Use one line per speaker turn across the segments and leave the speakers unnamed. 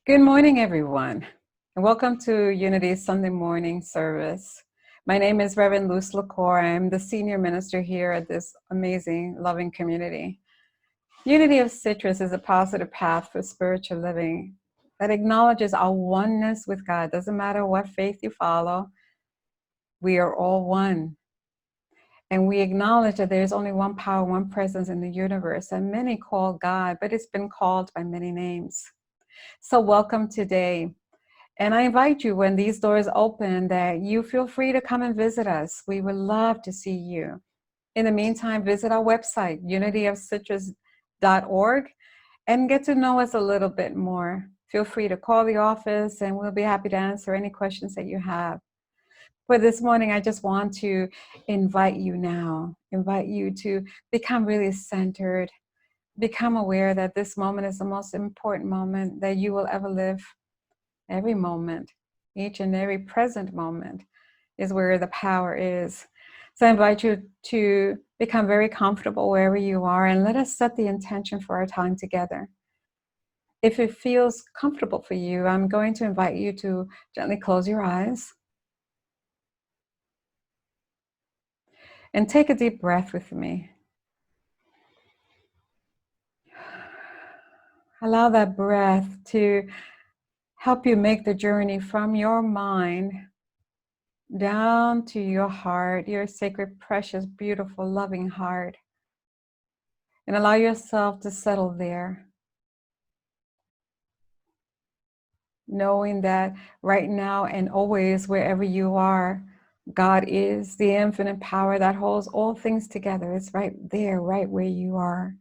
Good morning, everyone, and welcome to Unity's Sunday morning service. My name is Rev Luz. I'm the senior minister here at this amazing, loving community. Unity of Citrus is a positive path for spiritual living that acknowledges our oneness with God. Doesn't matter what faith you follow, we are all one. And we acknowledge that there's only one power, one presence in the universe, and many call God, but it's been called by many names. So welcome today. And I invite you, when these doors open, that you feel free to come and visit us. We would love to see you. In the meantime, visit our website, unityofcitrus.org, and get to know us a little bit more. Feel free to call the office, and we'll be happy to answer any questions that you have. For this morning, I just want to invite you to become really centered, become aware that this moment is the most important moment that you will ever live. Every moment, each and every present moment is where the power is. So I invite you to become very comfortable wherever you are, and let us set the intention for our time together. If it feels comfortable for you, I'm going to invite you to gently close your eyes and take a deep breath with me. Allow that breath to help you make the journey from your mind down to your heart, your sacred, precious, beautiful, loving heart. And allow yourself to settle there, knowing that right now and always, wherever you are, God is the infinite power that holds all things together. It's right there, right where you are.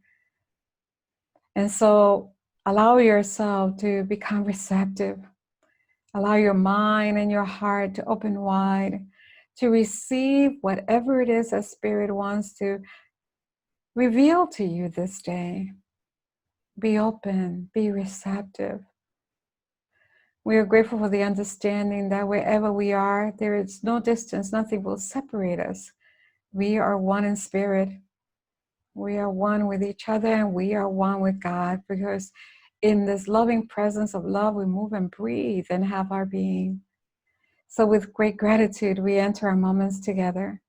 And so allow yourself to become receptive. Allow your mind and your heart to open wide to receive whatever it is that Spirit wants to reveal to you this day. Be open, be receptive. We are grateful for the understanding that wherever we are, there is no distance, nothing will separate us. We are one in spirit. We are one with each other, and we are one with God, because in this loving presence of love, we move and breathe and have our being. So with great gratitude, we enter our moments together.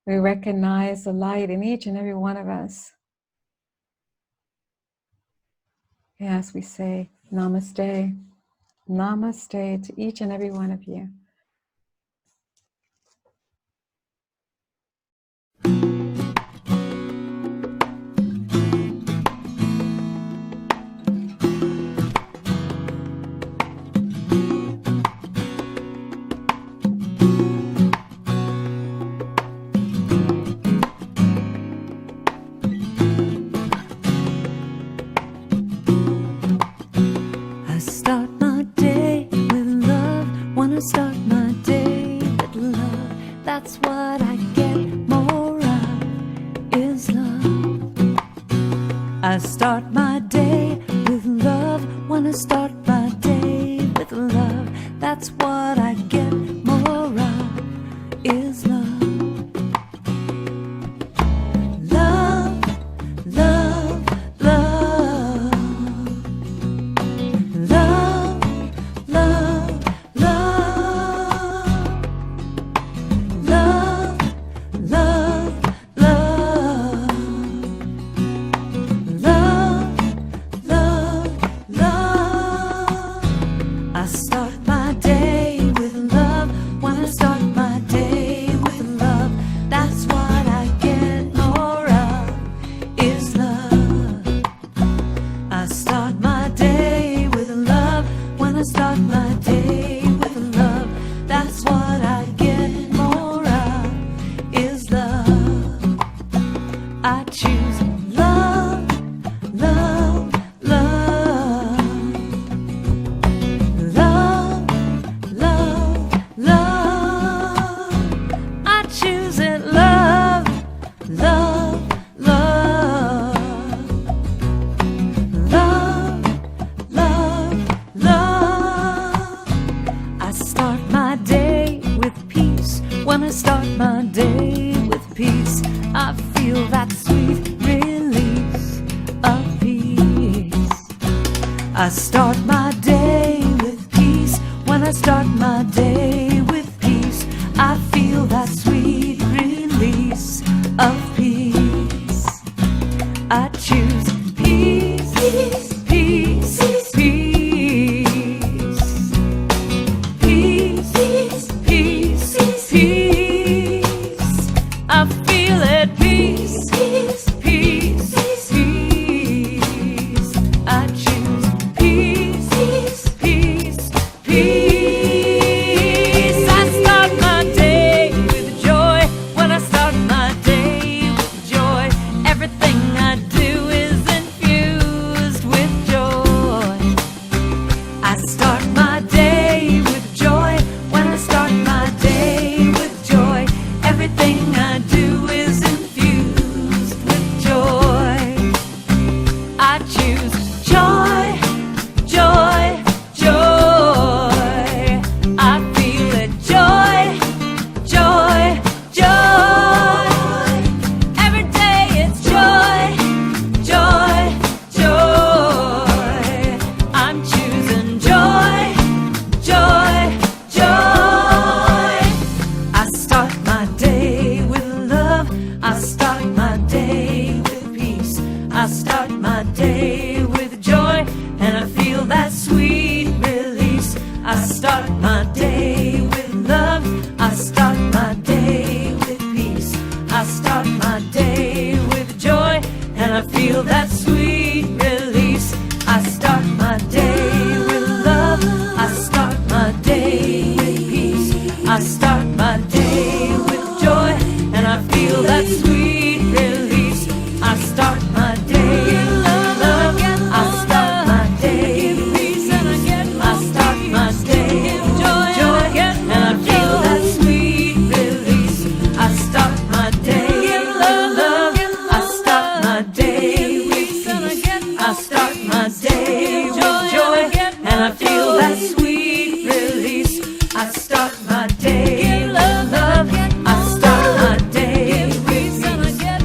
We recognize the light in each and every one of us. Yes, we say namaste. Namaste to each and every one of you.
That's what I get more of, is love. I start my day with love. Wanna start my day with love. That's what I get more of, is love. Love, love, love. Love, love, love. Love, love, love. Love, love, love. I start my day with love. Wanna start my day with love. That's what I get more of, is love. I start my day with love. Wanna start my day with love. That's what I get more of, is love. I choose love, love, love. Love, love, love. I choose it, love, love, love. Love, love, love. I start my day with peace. When I start my day with peace, I feel that sweet release of peace. I start I start my day with peace, I feel that sweet release of peace. I choose peace, peace, peace, peace, peace, peace, peace. I feel at peace, peace, peace, peace. I choose peace, peace, peace, peace. I start my day with joy. When I start my day with joy, everything I do is infused with joy. I start my day with joy. When I start my day with joy, everything I do is infused with joy. I choose joy, joy, joy. I feel it, joy, joy, joy. Every day it's joy, joy, joy. I'm choosing joy, joy, joy. I start my day with love. I start my day with peace. I start my day with joy, and I feel that sweet release. I start my day with love. I start my day with peace. I start my day with joy, and I feel that sweet release. I start my day with love. I start my day with peace. I start my day with joy, and I feel that sweet release. I start my day with love. I start my day with peace, and I start my day with joy, and I feel that sweet release. I start my day with love. I start my day with peace. I start my day with joy, and I feel that sweet release. I start my day with love. I start my day with peace.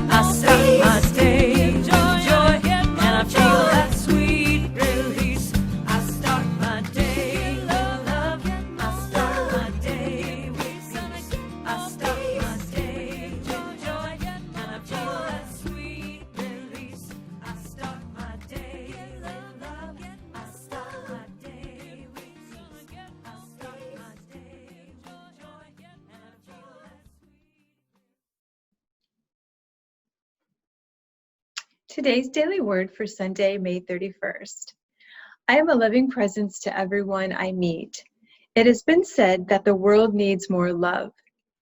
I start my day with joy, and I feel that sweet release. I start my day with love. I start my day with peace. I start my day with joy, and I feel that sweet release. I start my day with love. I start my day with peace. I start my day with joy, and I feel that
Today's daily word for Sunday, May 31st. I am a loving presence to everyone I meet. It has been said that the world needs more love.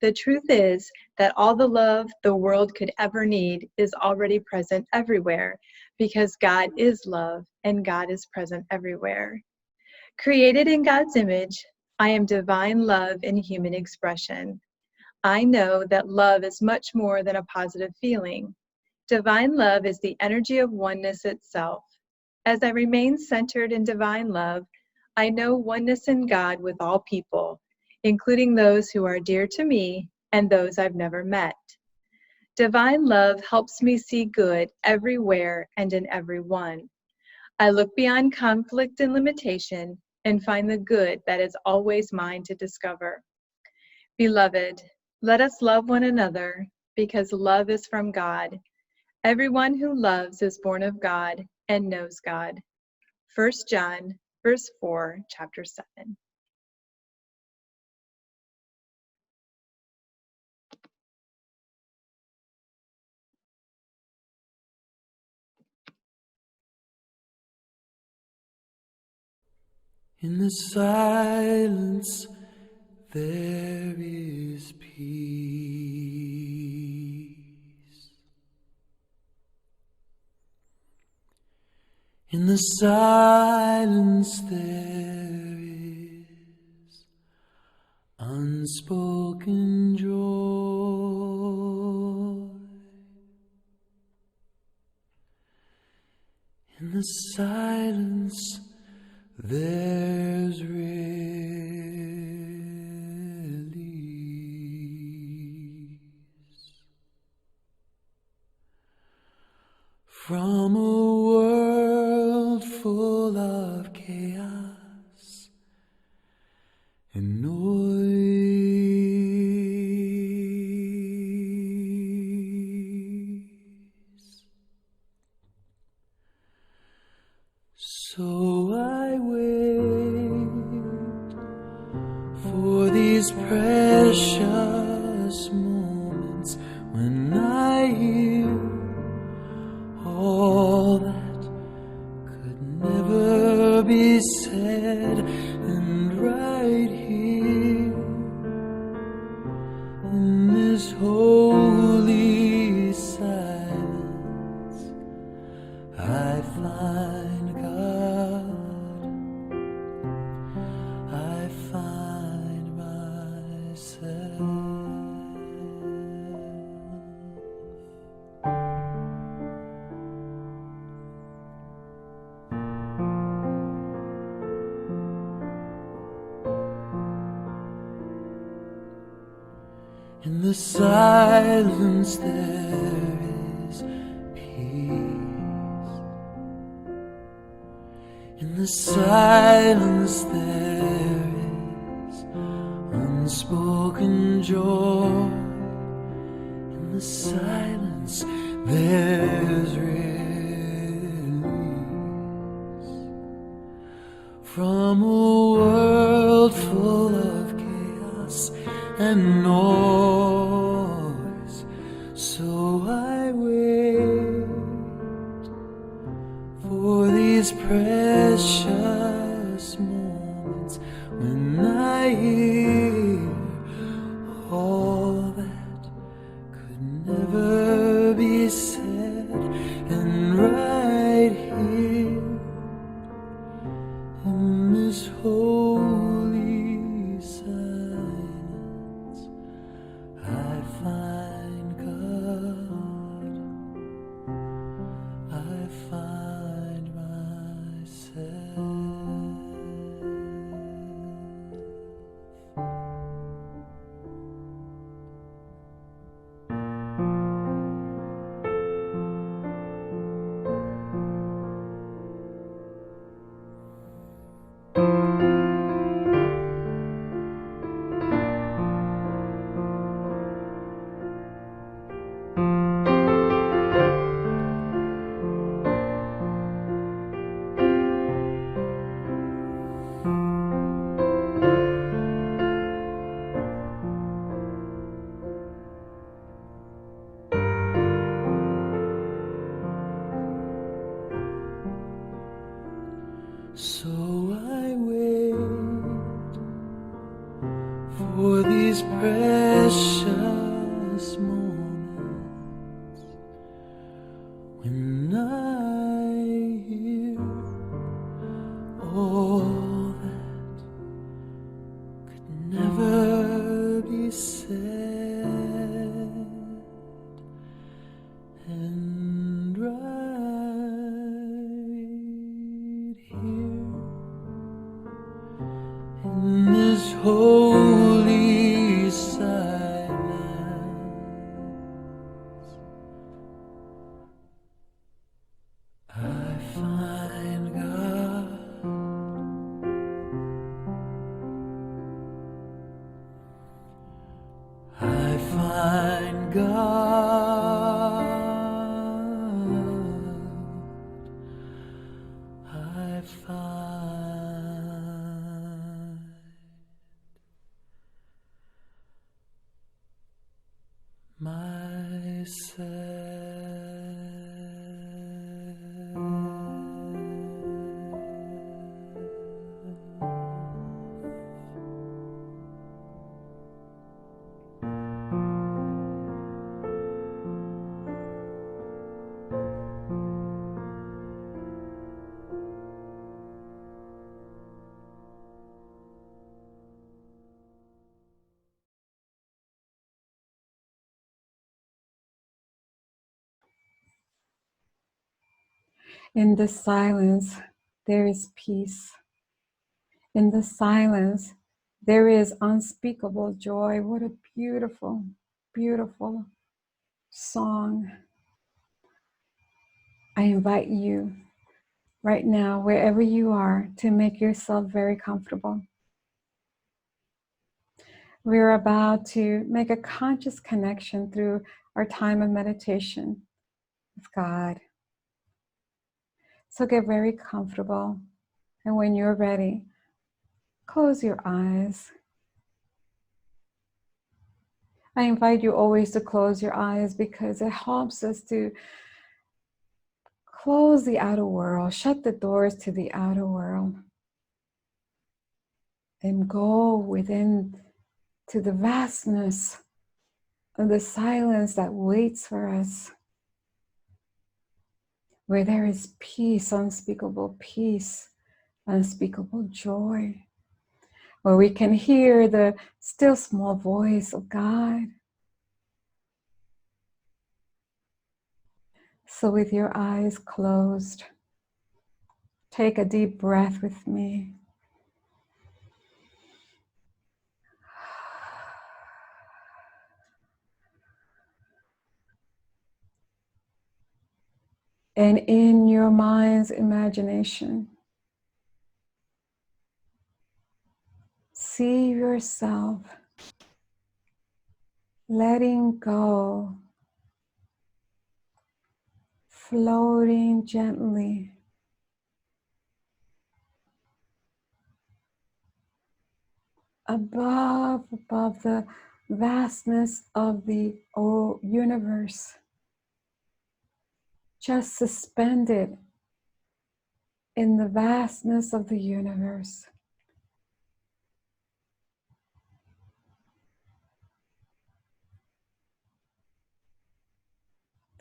The truth is that all the love the world could ever need is already present everywhere, because God is love and God is present everywhere. Created in God's image, I am divine love in human expression. I know that love is much more than a positive feeling. Divine love is the energy of oneness itself. As I remain centered in divine love, I know oneness in God with all people, including those who are dear to me and those I've never met. Divine love helps me see good everywhere and in everyone. I look beyond conflict and limitation and find the good that is always mine to discover. Beloved, let us love one another, because love is from God. Everyone who loves is born of God and knows God. 1 John, verse 4, chapter 7.
In the silence there is peace. In the silence there is unspoken joy. In the silence there's release from a world full of chaos and noise. So I wait for these precious moments when I hear all that could never be said, and right here in this holy silence I find God, I find myself. In the silence there is peace. In the silence there is unspoken joy. In the silence there's release from a world full of chaos and noise. So I wait for these precious moments when I hear all that could never be said, and right here in this holy silence I find God, I find myself. So I wait for these precious moments when I hear all that could never be said, and right here in this holy silence I find God, I find God, I find
In the silence, there is peace. In the silence, there is unspeakable joy. What a beautiful, beautiful song. I invite you right now, wherever you are, to make yourself very comfortable. We're about to make a conscious connection through our time of meditation with God. So get very comfortable. And when you're ready, close your eyes. I invite you always to close your eyes because it helps us to close the outer world, shut the doors to the outer world, and go within to the vastness of the silence that waits for us, where there is peace, unspeakable peace, unspeakable joy, where we can hear the still small voice of God. So with your eyes closed, take a deep breath with me. And in your mind's imagination, see yourself letting go, floating gently above the vastness of the universe, just suspended in the vastness of the universe.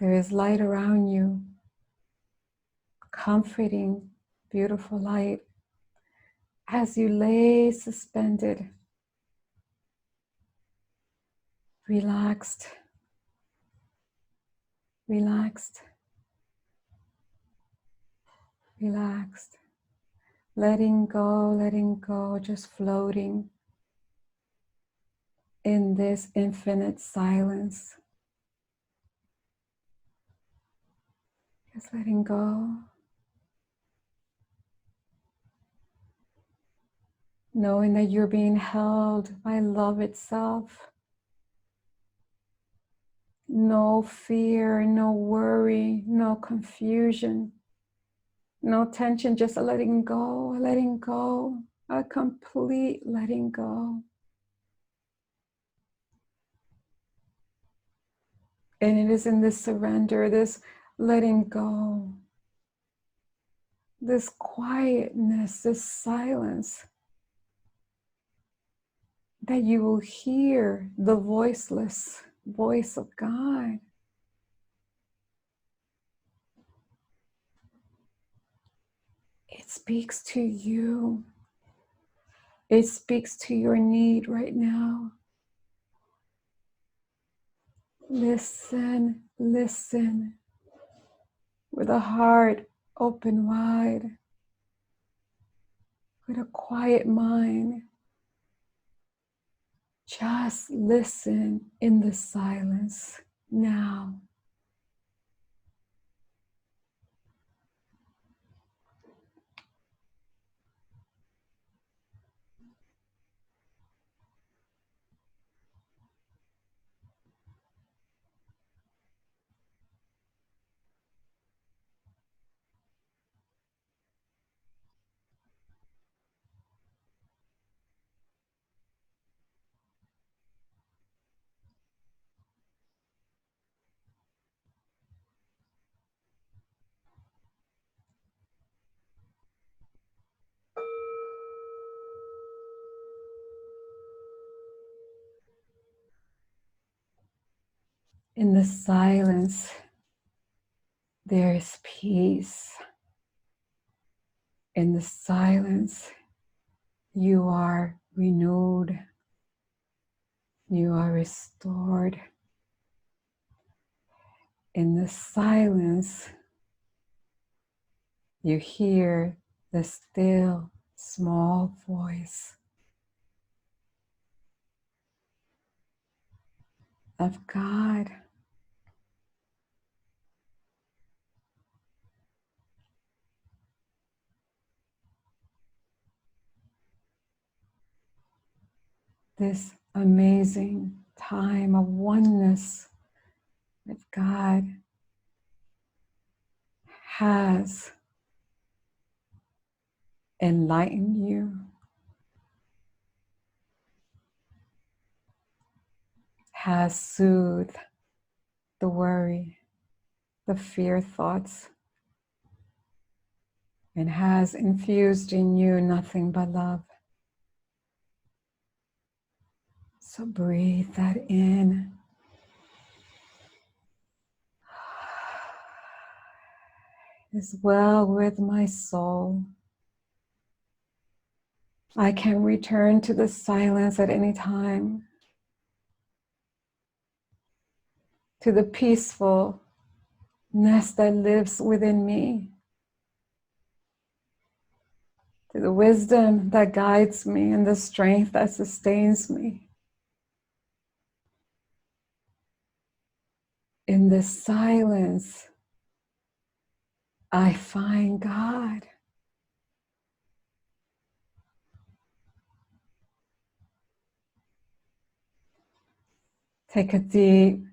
There is light around you, comforting, beautiful light, as you lay suspended, relaxed, relaxed, relaxed, letting go, just floating in this infinite silence. Just letting go. Knowing that you're being held by love itself. No fear, no worry, no confusion, no tension, just a letting go, a complete letting go. And it is in this surrender, this letting go, this quietness, this silence, that you will hear the voiceless voice of God. It speaks to you. It speaks to your need right now. Listen, listen, with a heart open wide, with a quiet mind. Just listen in the silence now. In the silence, there is peace. In the silence, you are renewed. You are restored. In the silence, you hear the still, small voice of God. This amazing time of oneness with God has enlightened you, has soothed the worry, the fear thoughts, and has infused in you nothing but love. So breathe that in. Is well with my soul. I can return to the silence at any time, to the peacefulness that lives within me, to the wisdom that guides me and the strength that sustains me. In the silence, I find God. Take a deep,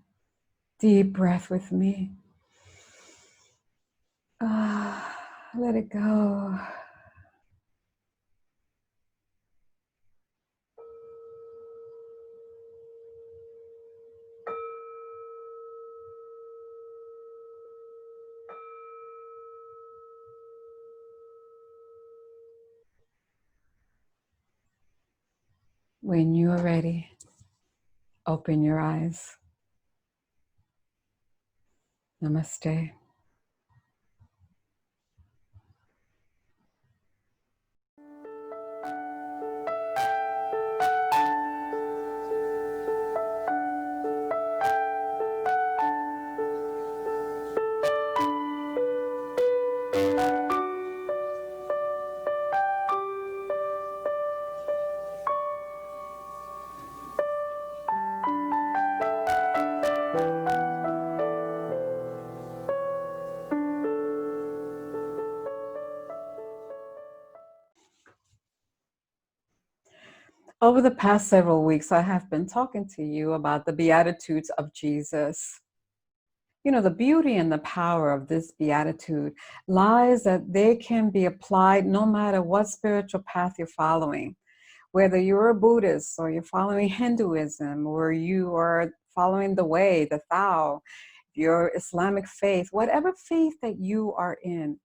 deep breath with me. Let it go. When you are ready, open your eyes. Namaste. Over the past several weeks, I have been talking to you about the Beatitudes of Jesus. You know, the beauty and the power of this Beatitude lies that they can be applied no matter what spiritual path you're following. Whether you're a Buddhist or you're following Hinduism or you are following the Way, the Tao, your Islamic faith, whatever faith that you are in,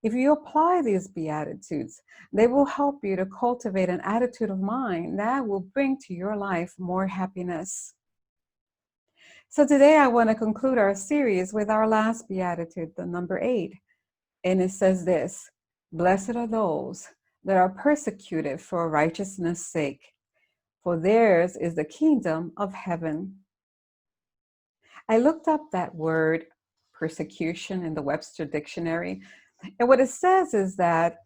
if you apply these Beatitudes, they will help you to cultivate an attitude of mind that will bring to your life more happiness. So today I want to conclude our series with our last Beatitude, the number 8. And it says this: Blessed are those that are persecuted for righteousness' sake, for theirs is the kingdom of heaven. I looked up that word persecution in the Webster Dictionary, and what it says is that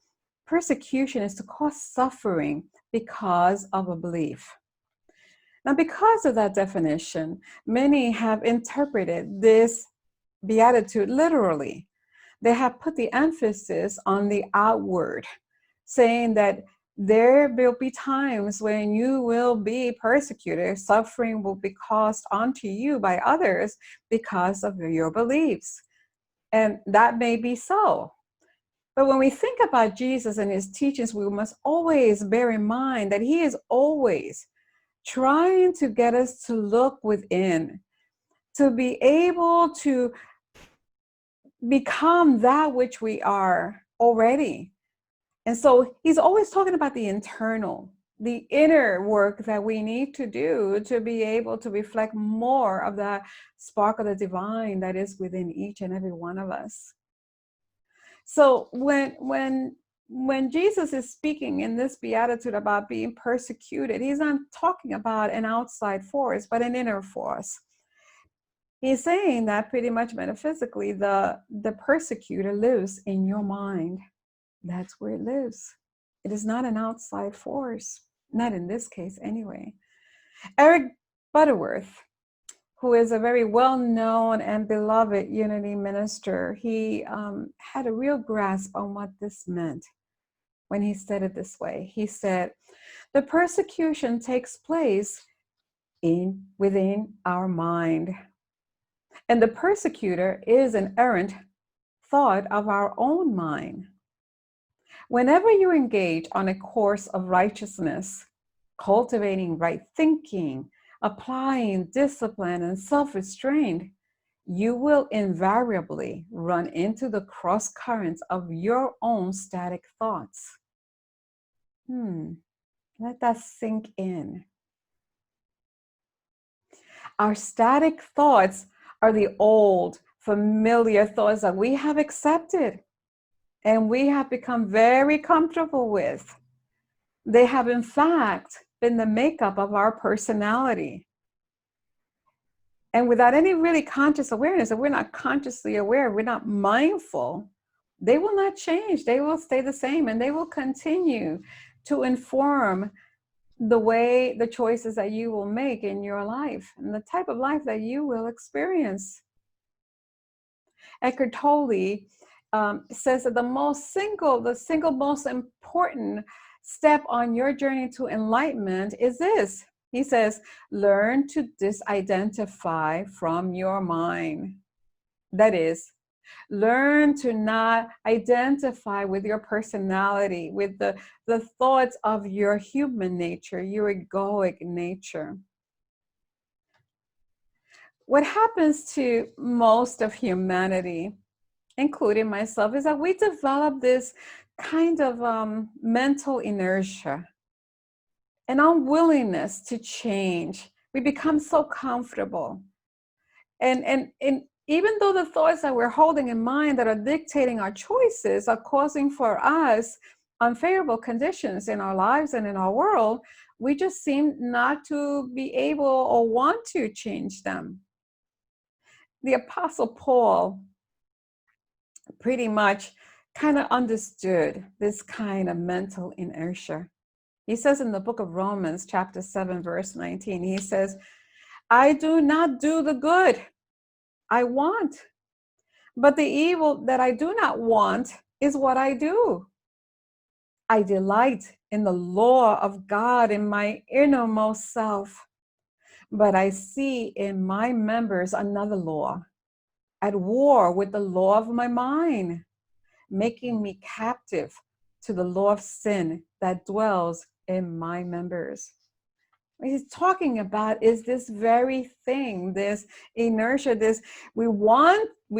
persecution is to cause suffering because of a belief. Now, because of that definition, many have interpreted this beatitude literally. They have put the emphasis on the outward, saying that there will be times when you will be persecuted, suffering will be caused onto you by others because of your beliefs. And that may be so. But when we think about Jesus and his teachings, we must always bear in mind that he is always trying to get us to look within, to be able to become that which we are already. And so he's always talking about the internal, the inner work that we need to do to be able to reflect more of the spark of the divine that is within each and every one of us. So when Jesus is speaking in this beatitude about being persecuted, he's not talking about an outside force, but an inner force. He's saying that pretty much metaphysically, the persecutor lives in your mind. That's where it lives. It is not an outside force, not in this case anyway. Eric Butterworth, who is a very well-known and beloved unity minister, he had a real grasp on what this meant when he said it this way. He said, the persecution takes place within our mind. And the persecutor is an errant thought of our own mind. Whenever you engage on a course of righteousness, cultivating right thinking, applying discipline and self-restraint, you will invariably run into the cross currents of your own static thoughts. Let that sink in. Our static thoughts are the old, familiar thoughts that we have accepted and we have become very comfortable with. They have, in fact, been the makeup of our personality. And without any really conscious awareness, if we're not consciously aware, we're not mindful, they will not change. They will stay the same, and they will continue to inform the choices that you will make in your life and the type of life that you will experience. Eckhart Tolle says that the single most important step on your journey to enlightenment is this. He says, learn to disidentify from your mind. That is, learn to not identify with your personality, with the thoughts of your human nature, your egoic nature. What happens to most of humanity, including myself, is that we develop this kind of mental inertia, an unwillingness to change. We become so comfortable. And even though the thoughts that we're holding in mind that are dictating our choices are causing for us unfavorable conditions in our lives and in our world, we just seem not to be able or want to change them. The Apostle Paul pretty much kind of understood this kind of mental inertia. He says in the book of Romans, chapter 7, verse 19, he says, I do not do the good I want, but the evil that I do not want is what I do. I delight in the law of God in my innermost self, but I see in my members another law, at war with the law of my mind, making me captive to the law of sin that dwells in my members. What he's talking about is this very thing, this inertia, this we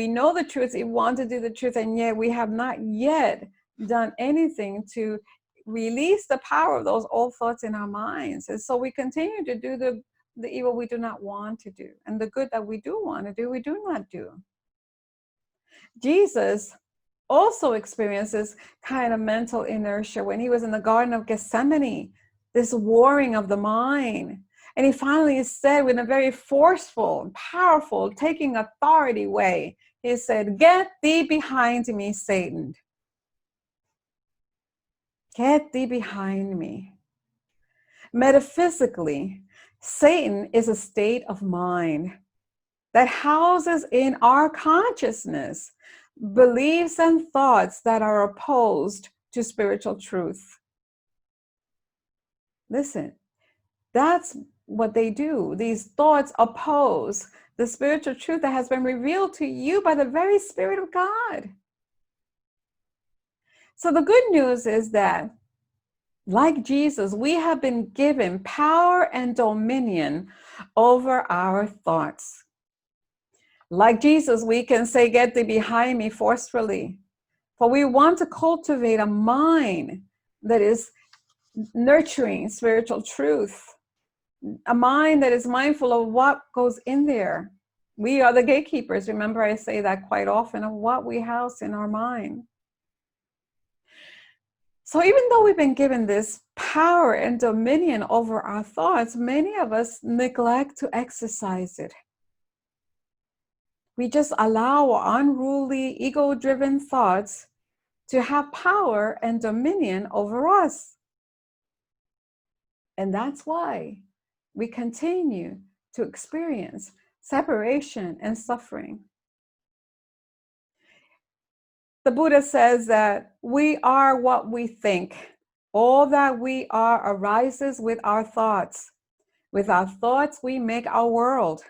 know the truth, we want to do the truth, and yet we have not yet done anything to release the power of those old thoughts in our minds. And so we continue to do the evil we do not want to do, and the good that we do want to do, we do not do. Jesus also experiences kind of mental inertia when he was in the Garden of Gethsemane, this warring of the mind. And he finally said, in a very forceful, powerful, taking authority way, he said, get thee behind me, Satan. Get thee behind me. Metaphysically, Satan is a state of mind that houses in our consciousness beliefs and thoughts that are opposed to spiritual truth. Listen, that's what they do. These thoughts oppose the spiritual truth that has been revealed to you by the very Spirit of God. So the good news is that, like Jesus, we have been given power and dominion over our thoughts. Like Jesus, we can say, get thee behind me forcefully. For we want to cultivate a mind that is nurturing spiritual truth, a mind that is mindful of what goes in there. We are the gatekeepers. Remember, I say that quite often, of what we house in our mind. So even though we've been given this power and dominion over our thoughts, many of us neglect to exercise it. We just allow our unruly, ego-driven thoughts to have power and dominion over us. And that's why we continue to experience separation and suffering. The Buddha says that we are what we think. All that we are arises with our thoughts. With our thoughts, we make our world.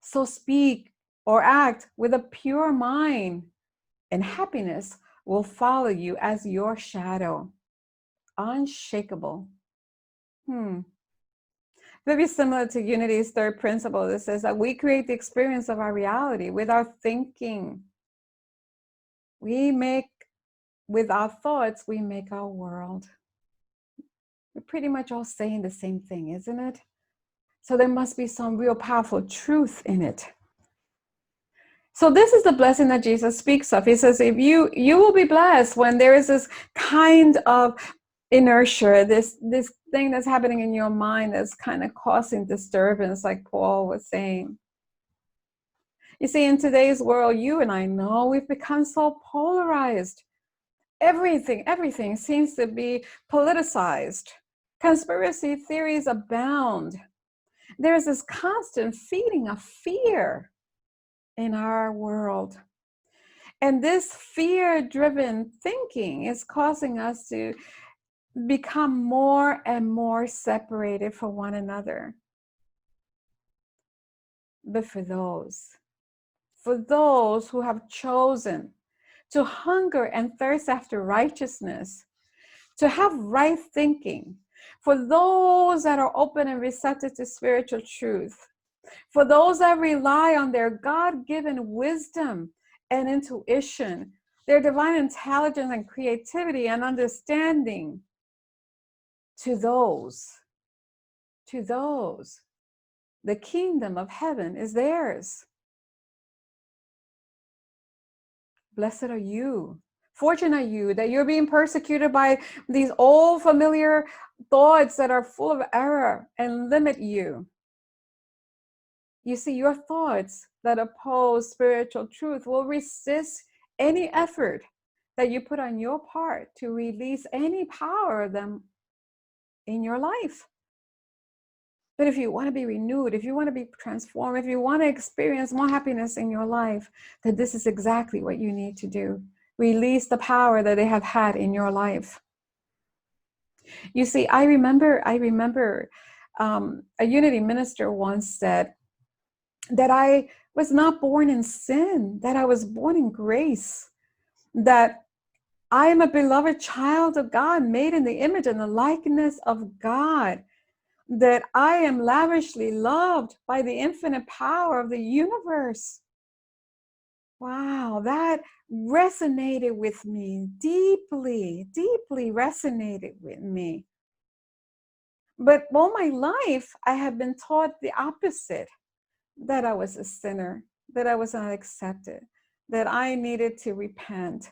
So speak or act with a pure mind, and happiness will follow you as your shadow, unshakable. Very similar to Unity's third principle that says that we create the experience of our reality with our thinking. With our thoughts, we make our world. We're pretty much all saying the same thing, isn't it? So there must be some real powerful truth in it. So this is the blessing that Jesus speaks of. He says, if you will be blessed when there is this kind of inertia, this thing that's happening in your mind that's kind of causing disturbance, like Paul was saying. You see, in today's world, you and I know we've become so polarized. Everything seems to be politicized. Conspiracy theories abound. There's this constant feeding of fear in our world. And this fear-driven thinking is causing us to become more and more separated from one another. But for those who have chosen to hunger and thirst after righteousness, to have right thinking, for those that are open and receptive to spiritual truth, for those that rely on their God-given wisdom and intuition, their divine intelligence and creativity and understanding, to those, the kingdom of heaven is theirs. Blessed are you. Fortunate are you that you're being persecuted by these old familiar thoughts that are full of error and limit you. You see, your thoughts that oppose spiritual truth will resist any effort that you put on your part to release any power of them in your life. But if you want to be renewed, if you want to be transformed, if you want to experience more happiness in your life, then this is exactly what you need to do. Release the power that they have had in your life. You see, I remember a Unity minister once said that I was not born in sin, that I was born in grace, that I am a beloved child of God, made in the image and the likeness of God, that I am lavishly loved by the infinite power of the universe. Wow, that resonated with me deeply, deeply resonated with me. But all my life, I have been taught the opposite, that I was a sinner, that I was not accepted, that I needed to repent.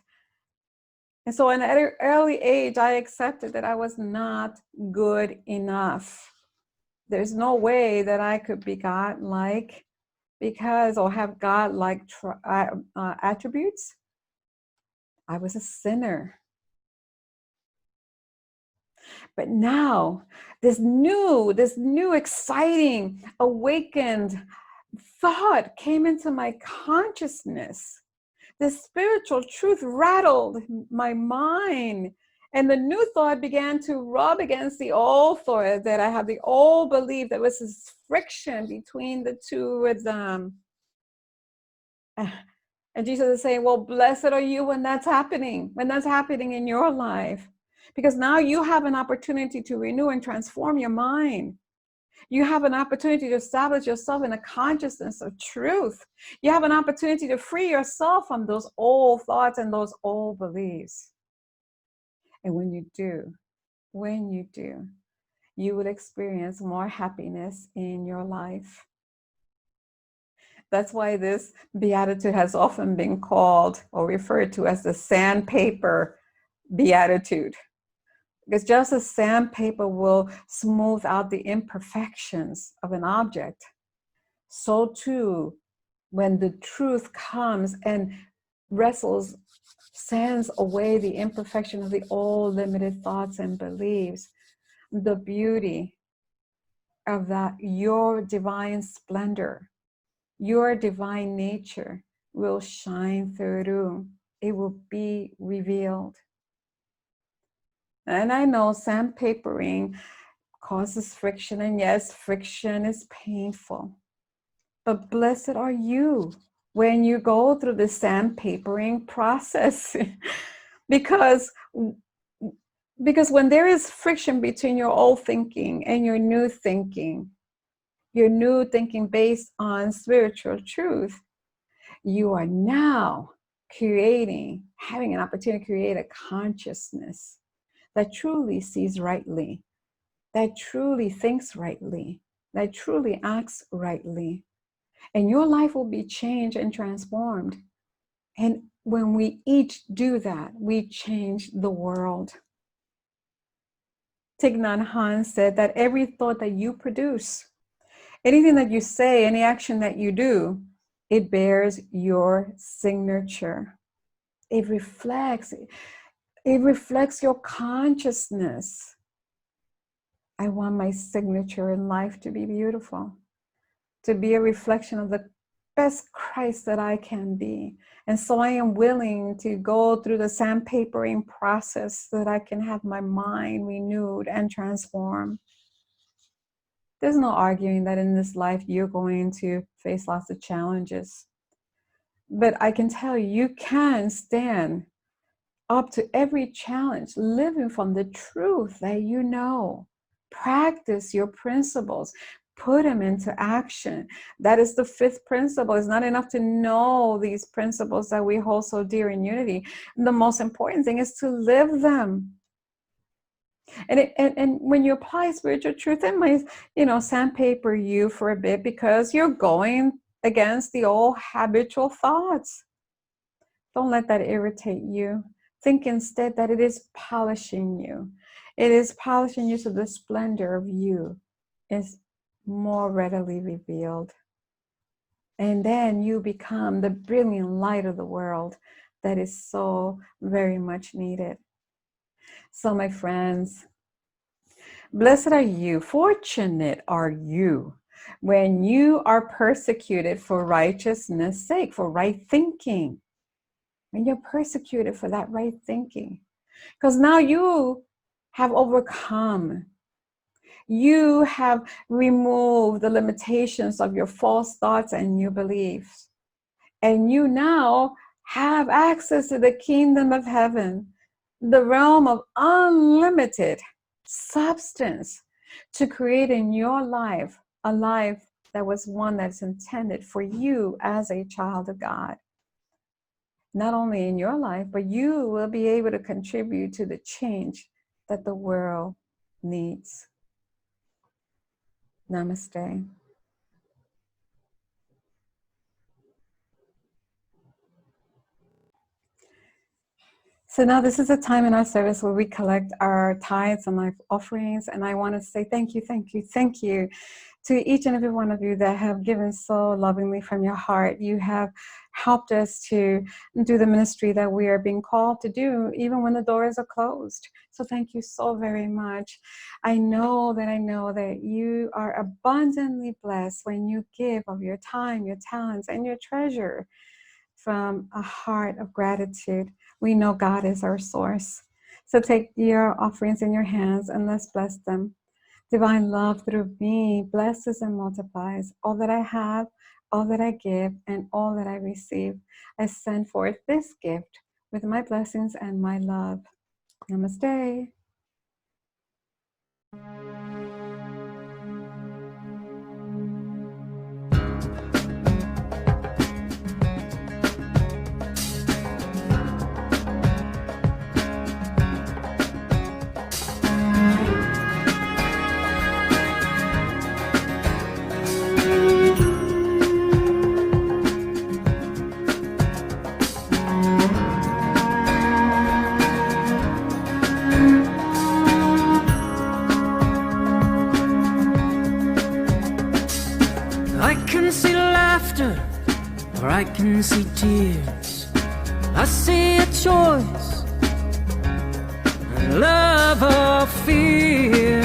And so at an early age, I accepted that I was not good enough. There's no way that I could be God-like or have God-like attributes. I was a sinner. But now, this new exciting, awakened thought came into my consciousness. This spiritual truth rattled my mind. And the new thought began to rub against the old thought that I had, the old belief. There was this friction between the two of them. And Jesus is saying, well, blessed are you when that's happening in your life. Because now you have an opportunity to renew and transform your mind. You have an opportunity to establish yourself in a consciousness of truth. You have an opportunity to free yourself from those old thoughts and those old beliefs. And when you do, you will experience more happiness in your life. That's why this beatitude has often been called or referred to as the sandpaper beatitude. Because just as sandpaper will smooth out the imperfections of an object, so too, when the truth comes and sands away the imperfection of the old limited thoughts and beliefs, the beauty of that, your divine splendor, your divine nature will shine through. It will be revealed. And I know sandpapering causes friction. And yes, friction is painful. But blessed are you when you go through the sandpapering process. because when there is friction between your old thinking and your new thinking based on spiritual truth, you are now having an opportunity to create a consciousness that truly sees rightly, that truly thinks rightly, that truly acts rightly. And your life will be changed and transformed. And when we each do that, we change the world. Thich Nhat Hanh said that every thought that you produce, anything that you say, any action that you do, it bears your signature. It reflects your consciousness. I want my signature in life to be beautiful, to be a reflection of the best Christ that I can be. And so I am willing to go through the sandpapering process so that I can have my mind renewed and transformed. There's no arguing that in this life you're going to face lots of challenges. But I can tell you, you can stand up to every challenge, living from the truth that you know. Practice your principles, put them into action. That is the fifth principle. It's not enough to know these principles that we hold so dear in unity. The most important thing is to live them. And when you apply spiritual truth, it might, sandpaper you for a bit because you're going against the old habitual thoughts. Don't let that irritate you. Think instead that it is polishing you. It is polishing you so the splendor of you is more readily revealed. And then you become the brilliant light of the world that is so very much needed. So my friends, blessed are you, fortunate are you, when you are persecuted for righteousness' sake, for right thinking. When you're persecuted for that right thinking. Because now you have overcome. You have removed the limitations of your false thoughts and new beliefs. And you now have access to the kingdom of heaven, the realm of unlimited substance, to create in your life a life that was one that's intended for you as a child of God. Not only in your life, but you will be able to contribute to the change that the world needs. Namaste. So now this is a time in our service where we collect our tithes and our offerings. And I want to say thank you, thank you, thank you to each and every one of you that have given so lovingly from your heart. You have helped us to do the ministry that we are being called to do, even when the doors are closed. So thank you so very much. I know that you are abundantly blessed when you give of your time, your talents, and your treasure from a heart of gratitude. We know God is our source. So take your offerings in your hands and let's bless them. Divine love through me blesses and multiplies all that I have, all that I give, and all that I receive. I send forth this gift with my blessings and my love. Namaste.
Or I can see tears. I see a choice, love or fear.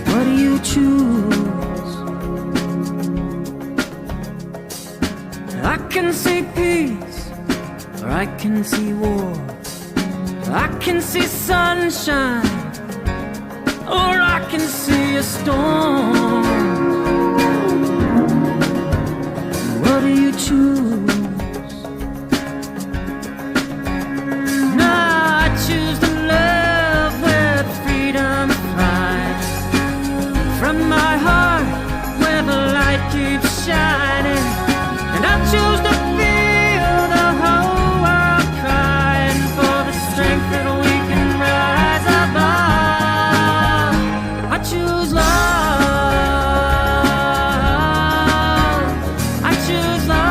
What do you choose? I can see peace, or I can see war. I can see sunshine, storm. What do you choose? Now I choose to love where freedom flies from my heart, where the light keeps shining, and I choose to feel the whole world crying for the strength that we can rise above. I choose love. I choose love.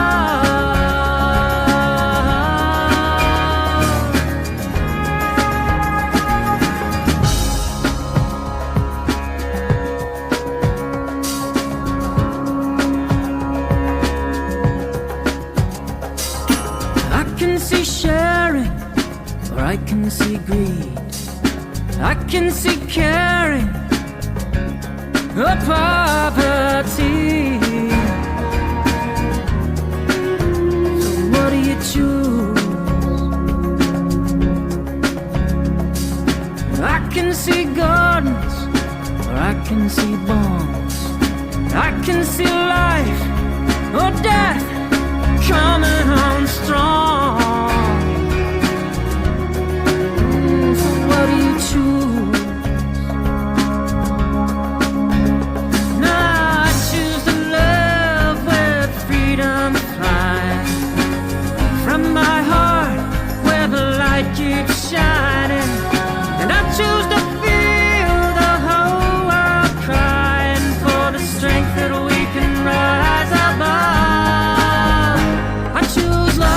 I can see sharing, or I can see greed. I can see caring, or poverty. So what do you choose? I can see gardens, or I can see bombs. I can see life or death coming on strong. So what do you choose? Now I choose to love where freedom flies from my heart, where the light keeps shining, and I choose to feel the whole world crying for the strength that we can rise above. I choose love.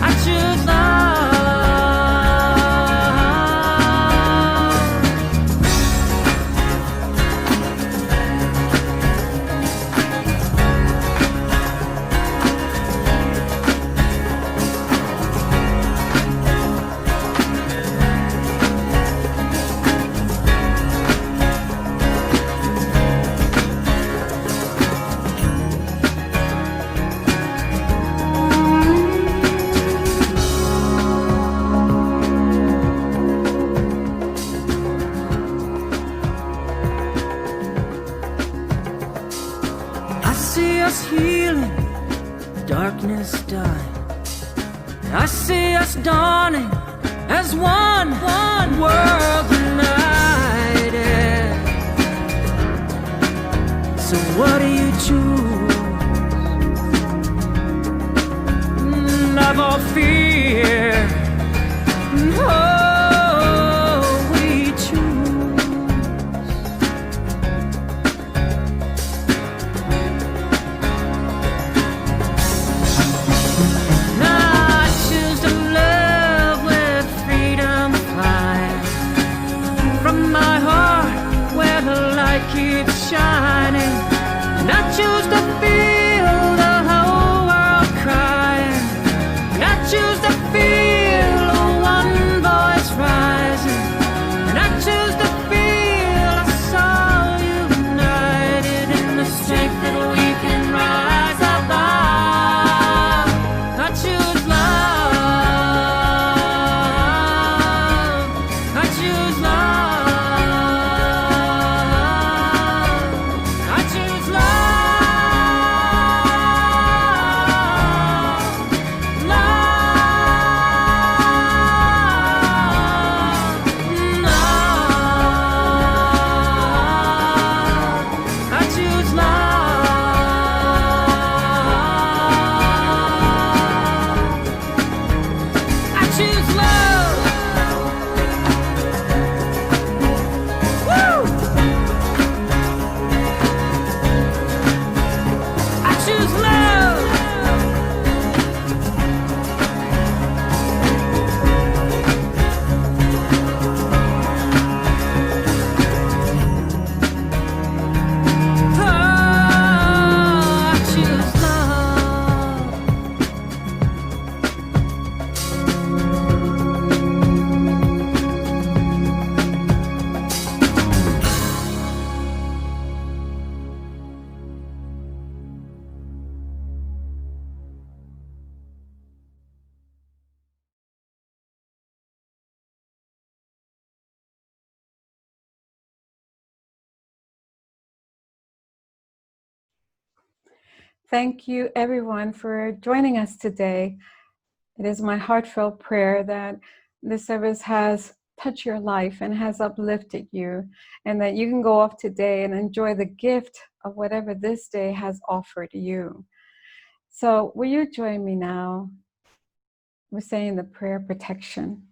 I choose I see us healing, darkness dying. I see us dawning as one world united. So what do you choose? Love or fear? Oh, we choose. Now I choose to love where freedom flies from my heart, where the light keeps shining, and I choose to feel the whole world crying, and I choose to feel one voice rising, and I choose to feel us all united in the strength that we can rise above. I choose love. I choose love. I choose
Thank you, everyone, for joining us today. It is my heartfelt prayer that this service has touched your life and has uplifted you, and that you can go off today and enjoy the gift of whatever this day has offered you. So will you join me now? We're saying the prayer protection.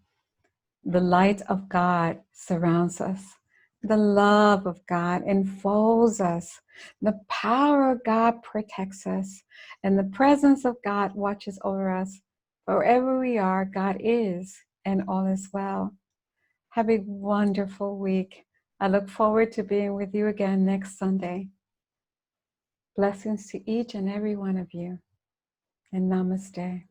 The light of God surrounds us. The love of God enfolds us. The power of God protects us. And the presence of God watches over us. Wherever we are, God is, and all is well. Have a wonderful week. I look forward to being with you again next Sunday. Blessings to each and every one of you. And namaste.